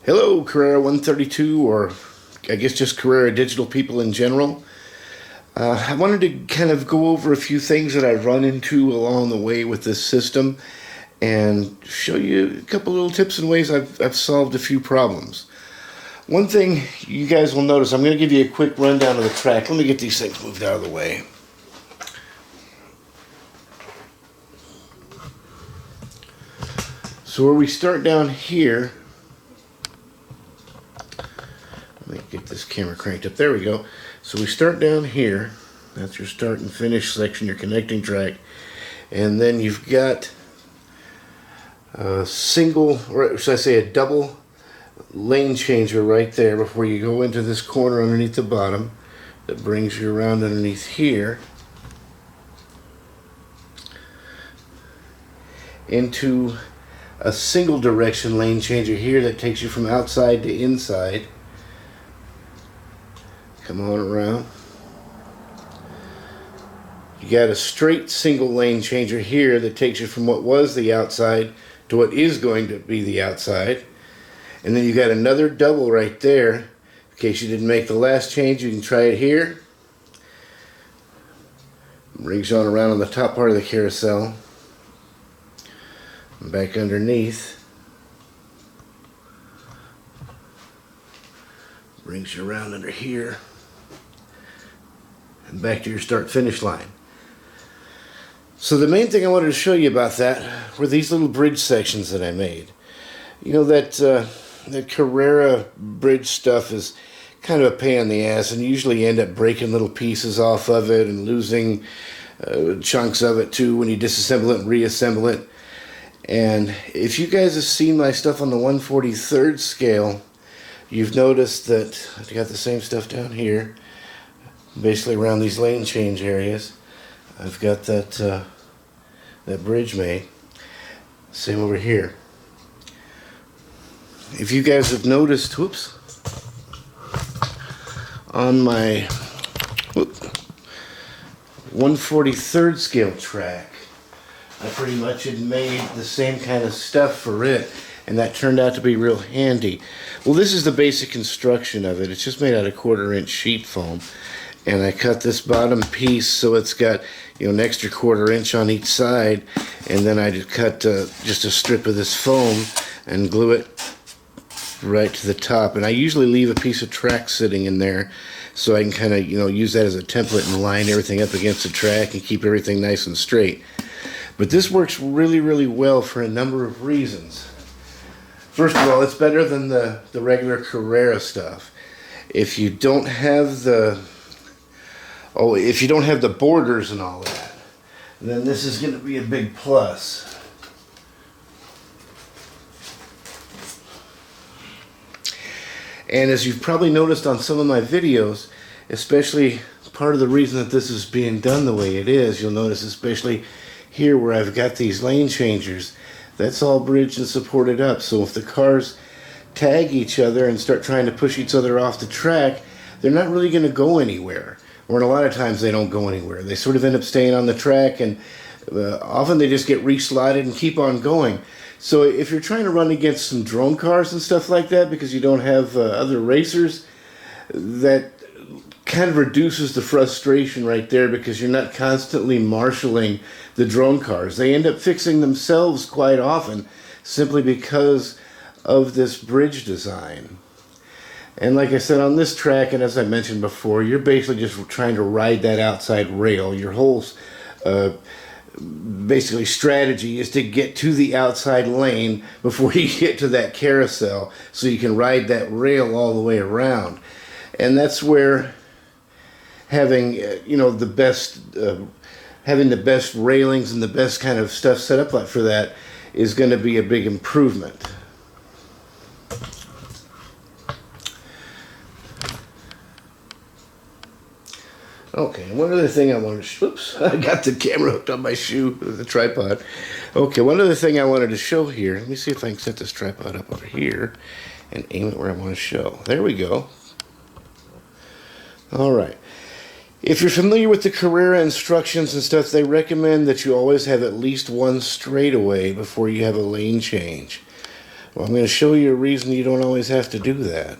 Hello, Carrera 132, or I guess just Carrera digital people in general. I wanted to kind of go over a few things that I've run into along the way with this system and show you a couple little tips and ways I've solved a few problems. One thing you guys will notice, I'm going to give you a quick rundown of the track. Let me get these things moved out of the way. So where we start down here, let me get this camera cranked up. There we go. So we start down here. That's your start and finish section, your connecting track. And then you've got a single, or should I say a double lane changer right there before you go into this corner underneath the bottom. That brings you around underneath here into a single direction lane changer here that takes you from outside to inside. Come on around. You got a straight single lane changer here that takes you from what was the outside to what is going to be the outside. And then you got another double right there. In case you didn't make the last change, you can try it here. Brings you on around on the top part of the carousel. And back underneath. Brings you around under here. And back to your start finish line. So the main thing I wanted to show you about that were these little bridge sections that I made. You know, that Carrera bridge stuff is kind of a pain in the ass, and you usually end up breaking little pieces off of it and losing chunks of it too when you disassemble it and reassemble it. And if you guys have seen my stuff on the 1/43rd scale, you've noticed that I've got the same stuff down here, basically around these lane change areas. I've got that bridge made. Same over here. If you guys have noticed, whoops, on my 1/43rd scale track, I pretty much had made the same kind of stuff for it, and that turned out to be real handy. Well, this is the basic construction of it. It's just made out of 1/4-inch sheet foam, and I cut this bottom piece so it's got, you know, an extra 1/4 inch on each side, and then I just cut just a strip of this foam and glue it right to the top. And I usually leave a piece of track sitting in there so I can kind of, you know, use that as a template and line everything up against the track and keep everything nice and straight. But this works really, really well for a number of reasons. First of all, it's better than the regular Carrera stuff. If you don't have the borders and all that, then this is going to be a big plus. And as you've probably noticed on some of my videos, especially part of the reason that this is being done the way it is, you'll notice especially here where I've got these lane changers, that's all bridged and supported up. So if the cars tag each other and start trying to push each other off the track, they're not really going to go anywhere. Or a lot of times they don't go anywhere. They sort of end up staying on the track, and often they just get reslotted and keep on going. So if you're trying to run against some drone cars and stuff like that because you don't have other racers, that kind of reduces the frustration right there, because you're not constantly marshaling the drone cars. They end up fixing themselves quite often simply because of this bridge design. And like I said, on this track, and as I mentioned before, you're basically just trying to ride that outside rail. Your whole basically strategy is to get to the outside lane before you get to that carousel so you can ride that rail all the way around. And that's where having having the best railings and the best kind of stuff set up like for that is going to be a big improvement. Okay, one other thing I wanted to oops, I got the camera hooked on my shoe, the tripod. Okay, one other thing I wanted to show here. Let me see if I can set this tripod up over here and aim it where I want to show. There we go. All right. If you're familiar with the Carrera instructions and stuff, they recommend that you always have at least one straightaway before you have a lane change. Well, I'm going to show you a reason you don't always have to do that.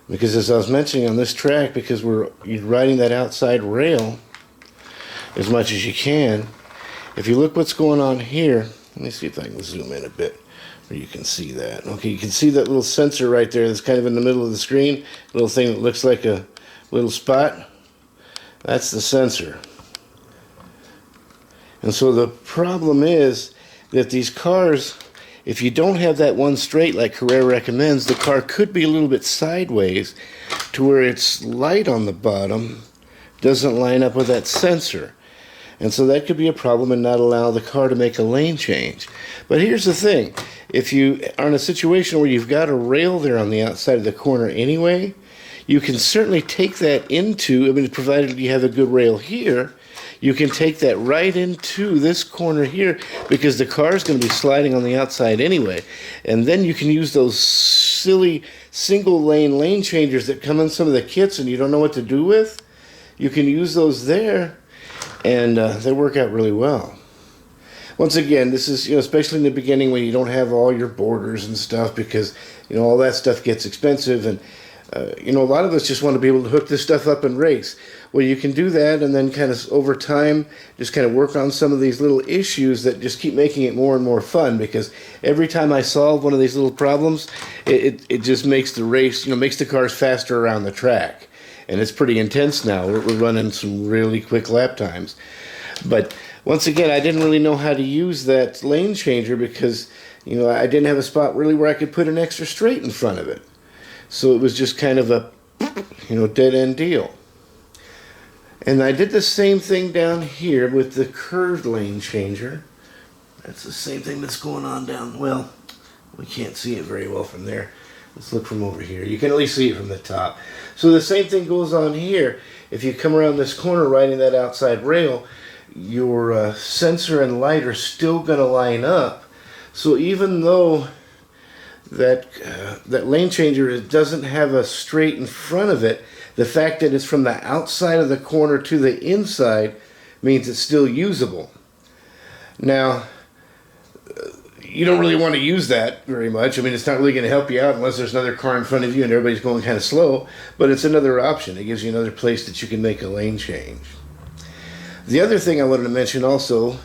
Because as I was mentioning on this track, because you're riding that outside rail as much as you can, if you look what's going on here, let me see if I can zoom in a bit where you can see that. Okay, you can see that little sensor right there that's kind of in the middle of the screen, little thing that looks like a little spot. That's the sensor. And so the problem is that these cars, if you don't have that one straight like Carrera recommends, the car could be a little bit sideways to where its light on the bottom doesn't line up with that sensor. And so that could be a problem and not allow the car to make a lane change. But here's the thing. If you are in a situation where you've got a rail there on the outside of the corner anyway, you can certainly take that into, I mean, provided you have a good rail here, you can take that right into this corner here because the car is going to be sliding on the outside anyway. And then you can use those silly single lane changers that come in some of the kits and you don't know what to do with. You can use those there, and they work out really well. Once again, this is, especially in the beginning when you don't have all your borders and stuff, because all that stuff gets expensive, and a lot of us just want to be able to hook this stuff up and race. Well, you can do that, and then kind of over time just kind of work on some of these little issues that just keep making it more and more fun, because every time I solve one of these little problems, it just makes the race, makes the cars faster around the track. And it's pretty intense now. We're running some really quick lap times. But once again, I didn't really know how to use that lane changer because, I didn't have a spot really where I could put an extra straight in front of it. So it was just kind of a, dead-end deal. And I did the same thing down here with the curved lane changer. That's the same thing that's going on down, well, we can't see it very well from there. Let's look from over here. You can at least see it from the top. So the same thing goes on here. If you come around this corner riding that outside rail, your sensor and light are still going to line up. So even though that lane changer doesn't have a straight in front of it, the fact that it's from the outside of the corner to the inside means it's still usable. Now, you don't really want to use that very much. I mean, it's not really going to help you out unless there's another car in front of you and everybody's going kind of slow, but it's another option. It gives you another place that you can make a lane change. The other thing I wanted to mention also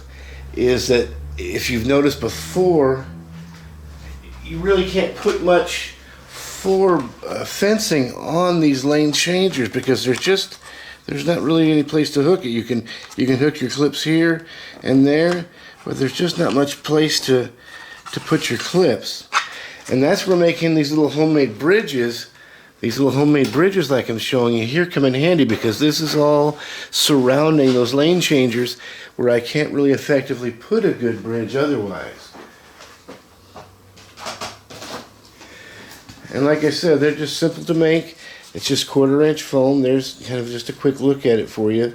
is that if you've noticed before, you really can't put much fencing on these lane changers because there's not really any place to hook it. You can hook your clips here and there, but there's just not much place to put your clips. And that's where making these little homemade bridges like I'm showing you here come in handy, because this is all surrounding those lane changers where I can't really effectively put a good bridge otherwise. And like I said, they're just simple to make. It's just 1/4 inch foam. There's kind of just a quick look at it for you.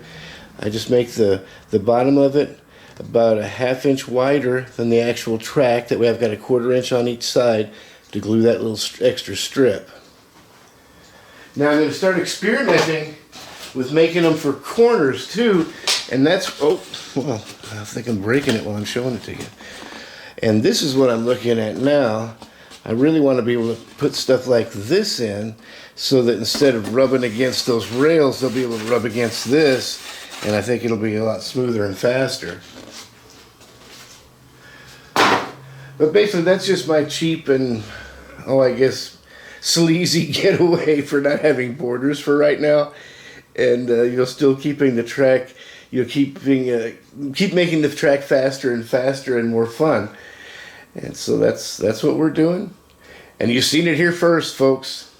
I just make the bottom of it about a 1/2 inch wider than the actual track. That way I've got a 1/4 inch on each side to glue that little extra strip. Now I'm going to start experimenting with making them for corners too, and that's, I think I'm breaking it while I'm showing it to you. And this is what I'm looking at now. I really want to be able to put stuff like this in so that instead of rubbing against those rails, they'll be able to rub against this, and I think it'll be a lot smoother and faster. But basically that's just my cheap and, I guess, sleazy getaway for not having borders for right now. And still keeping the track, keep making the track faster and faster and more fun. And so that's what we're doing. And you've seen it here first, folks.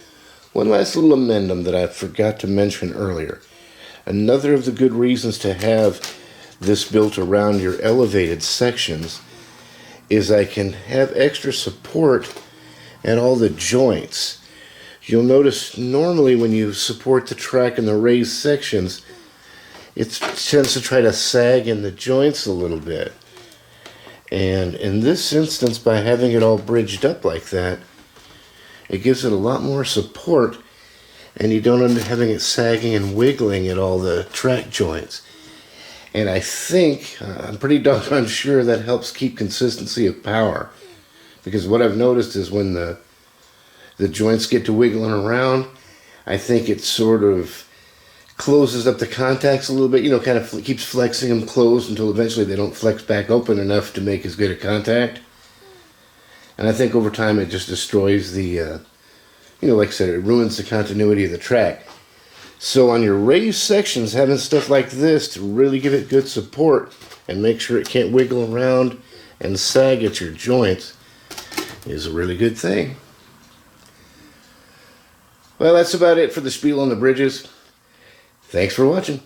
One last little amendment that I forgot to mention earlier. Another of the good reasons to have this built around your elevated sections is I can have extra support at all the joints. You'll notice normally when you support the track in the raised sections, it tends to try to sag in the joints a little bit. And in this instance, by having it all bridged up like that, it gives it a lot more support, and you don't end up having it sagging and wiggling at all the track joints. And I think, I'm pretty doggone sure that helps keep consistency of power, Because what I've noticed is when the joints get to wiggling around, I think it sort of closes up the contacts a little bit, you know, kind of keeps flexing them closed until eventually they don't flex back open enough to make as good a contact. And I think over time it just destroys the, you know, like I said, it ruins the continuity of the track. So on your raised sections, having stuff like this to really give it good support and make sure it can't wiggle around and sag at your joints is a really good thing. Well, that's about it for the spiel on the bridges. Thanks for watching.